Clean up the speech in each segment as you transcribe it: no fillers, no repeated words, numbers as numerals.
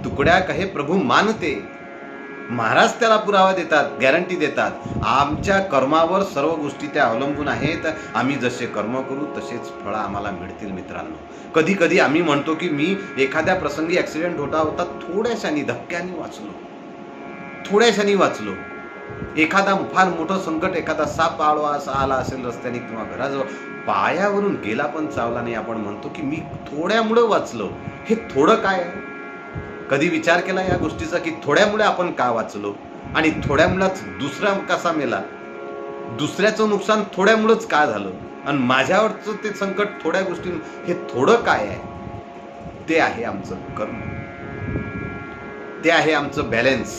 तुकड्या कहे प्रभू मानते. महाराज त्याला पुरावा देतात, गॅरंटी देतात. आमच्या कर्मावर सर्व गोष्टी त्या अवलंबून आहेत. आम्ही जसे कर्म करू तसेच फळ आम्हाला मिळतील. मित्रांनो, कधी कधी आम्ही म्हणतो की मी एखाद्या प्रसंगी ॲक्सिडेंट होता थोड्याशानी धक्क्याने वाचलो. एखादा फार मोठं संकट, एखादा साप आला असेल रस्त्याने किंवा घराजवळ, पायावरून गेला पण चावला नाही, आपण म्हणतो की मी थोड्यामुळे वाचलो. हे थोडं काय आहे? कधी विचार केला या गोष्टीचा की थोड्यामुळे आपण का वाचलो आणि थोड्यामुळेच दुसरा कसा मेला? दुसऱ्याचं नुकसान थोड्यामुळेच का झालं आणि माझ्यावरचं ते संकट थोड्या गोष्टी, हे थोडं काय आहे? ते आहे आमचं कर्म, ते आहे आमचं बॅलन्स.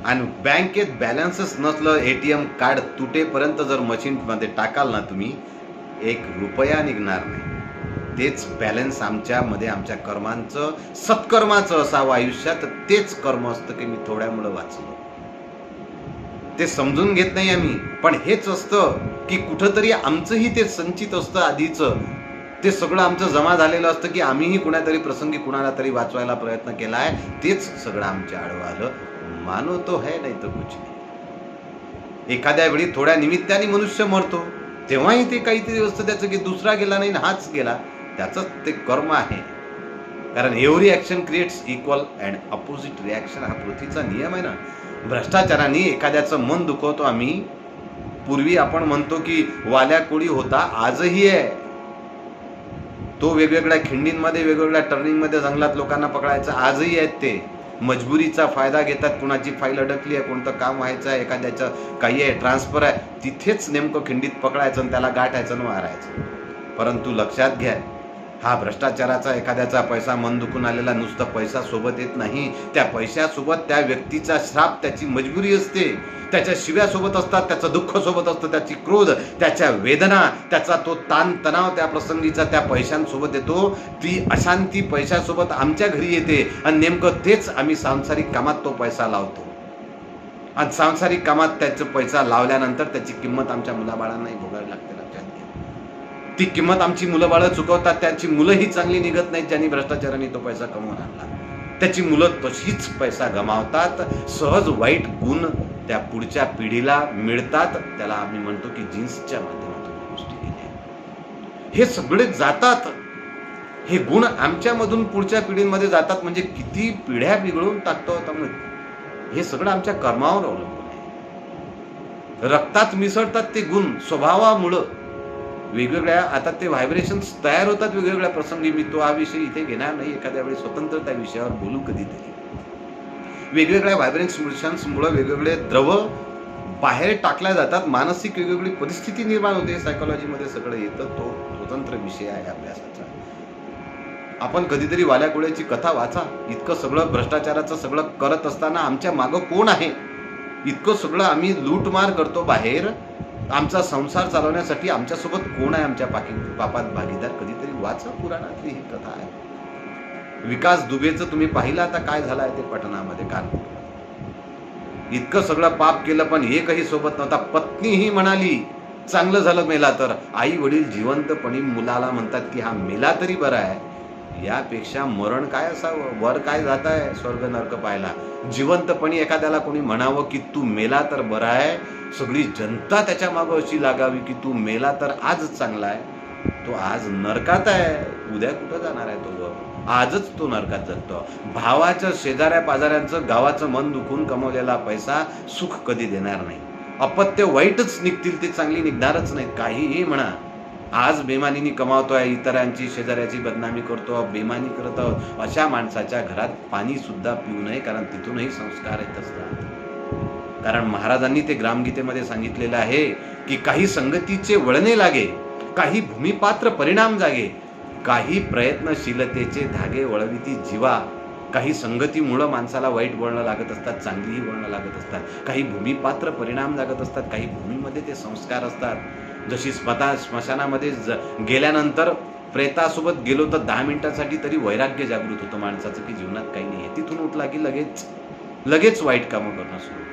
आणि बँकेत बॅलन्सच नसलं, एटीएम कार्ड तुटेपर्यंत जर मशीनमध्ये टाकाल ना तुम्ही, 1 रुपया निघणार नाही. तेच बॅलन्स आमच्यामध्ये, आमच्या कर्मांचं, सत्कर्माचं असावं आयुष्यात. तेच कर्म असतं की मी थोड्यामुळे वाचलो. ते समजून घेत नाही आम्ही, पण हेच असतं की कुठंतरी आमचंही ते संचित असतं आधीचं. ते सगळं आमचं जमा झालेलं असतं की आम्हीही कुणातरी प्रसंगी कुणाला तरी वाचवायला प्रयत्न केलाय. तेच सगळं आमच्या आडवं आलं. मानो तो है नाही तर कुछ नाही. एखाद्या वेळी थोड्या निमित्ताने मनुष्य मरतो, तेव्हाही ते काहीतरी असतं त्याचं की दुसरा गेला नाही हाच गेला. त्याचंच ते कर्म आहे. कारण every action creates equal and opposite reaction, हा पृथ्वीचा नियम आहे ना. भ्रष्टाचाराने एखाद्याचं मन दुखवतो आम्ही. पूर्वी आपण म्हणतो की वाल्या कोळी होता, आजही आहे तो. वेगवेगळ्या खिंडींमध्ये, वेगवेगळ्या टर्निंगमध्ये जंगलात लोकांना पकडायचं आजही आहेत ते. मजबुरीचा फायदा घेतात. कुणाची फाईल अडकली आहे, कोणतं काम व्हायचं आहे, एखाद्याचं काही आहे, ट्रान्सफर आहे, तिथेच नेमकं खिंडीत पकडायचं आणि त्याला गाठायचं आणि मारायचं. परंतु लक्षात घ्या, हा भ्रष्टाचाराचा एखाद्याचा पैसा मन दुखून आलेला नुसतं पैसा सोबत येत नाही. त्या पैशासोबत त्या व्यक्तीचा श्राप, त्याची मजबुरी असते, त्याच्या शिव्या सोबत असतात, त्याचं दुःख सोबत असतं, त्याची क्रोध, त्याच्या वेदना, त्याचा तो ताण तणाव त्या प्रसंगीचा त्या पैशांसोबत येतो. ती अशांती पैशासोबत आमच्या घरी येते आणि नेमकं तेच आम्ही सांसारिक कामात तो पैसा लावतो. आणि सांसारिक कामात त्याचा पैसा लावल्यानंतर त्याची किंमत आमच्या मुलाबाळांनाही भोगावी लागते. ती किंमत आमची मुलं बाळं चुकवतात. त्याची मुलंही चांगली निघत नाहीत ज्यांनी भ्रष्टाचाराने तो पैसा कमवून आणला. त्याची मुलं तशीच पैसा गमावतात. सहज वाईट गुण त्या पुढच्या पिढीला मिळतात. त्याला आम्ही म्हणतो की जीन्सच्या माध्यमातून गोष्टी केल्या. हे सगळे जातात, हे गुण आमच्यामधून पुढच्या पिढींमध्ये जातात. म्हणजे किती पिढ्या बिघडून टाकतो. हे सगळं आमच्या कर्मावर अवलंबून आहे. रक्तात मिसळतात ते गुण स्वभावामुळं. वेगवेगळ्या आता ते व्हायब्रेशन्स तयार होतात वेगवेगळ्या प्रसंगी. मी तो हा विषय इथे घेणार नाही, एखाद्या वेळी स्वतंत्र त्या विषयावर बोलू कधीतरी. वेगवेगळ्या व्हायब्रेशन्समुळे वेगवेगळे द्रव बाहेर टाकल्या जातात. मानसिक वेगवेगळी परिस्थिती निर्माण होते. सायकोलॉजीमध्ये सगळं येतं. तो स्वतंत्र विषय आहे अभ्यासाचा. आपण कधीतरी वाल्या कोळ्याची कथा वाचा. इतकं सगळं भ्रष्टाचाराचं सगळं करत असताना आमच्या मागं कोण आहे? इतकं सगळं आम्ही लूटमार करतो बाहेर. आमचा संसार चालवण्यासाठी आमच्यासोबत कोण आहे? आमच्या पापात भागीदार. कधीतरी वाचा, पुराणातली ही कथा आहे. विकास दुबेचं तुम्ही पाहिलं आता काय झालं आहे ते पटनामध्ये, कानपूर. इतकं सगळं पाप केलं पण एकही सोबत नव्हता. पत्नीही म्हणाली चांगलं झालं मेला तर. आई वडील जिवंतपणी मुलाला म्हणतात की हा मेला तरी बरा आहे. यापेक्षा मरण काय असावं? वर काय जात आहे स्वर्ग नरक पाहायला? जिवंतपणी एखाद्याला कोणी म्हणावं की तू मेला तर बरा आहे. सगळी जनता त्याच्या मागं अशी लागावी की तू मेला तर आज चांगला आहे. तो आज नरकात आहे, उद्या कुठं जाणार आहे तो? आजच तो नरकात जातो. भावाच्या, शेजाऱ्या पाजाऱ्यांचं, गावाचं मन दुखून कमवलेला पैसा सुख कधी देणार नाही. अपत्य वाईटच निघतील, ते चांगली निघणारच नाहीत. काहीही म्हणा, आज बेमानीने कमावतोय, इतरांची शेजाऱ्याची बदनामी करतो, बेमानी करत आहोत, अशा माणसाच्या घरात पाणी सुद्धा पिऊ नये. कारण तिथूनही संस्कार येत असतात. कारण महाराजांनी ते ग्रामगीतेमध्ये सांगितलेलं आहे की काही संगतीचे वळणे लागे, काही भूमिपात्र परिणाम जागे, काही प्रयत्नशीलतेचे धागे वळविती जीवा. काही संगतीमुळं माणसाला वाईट वळणं लागत असतात, चांगलीही वळणं लागत असतात. काही भूमिपात्र परिणाम लागत असतात, काही भूमीमध्ये ते संस्कार असतात. जशी स्मशानामध्ये गेल्यानंतर प्रेतासोबत गेलो तर 10 मिनिटांसाठी तरी वैराग्य जागृत होतं माणसाचं की जीवनात काही नाही आहे. तिथून उठला की लगेच वाईट कामं करणं सुरू.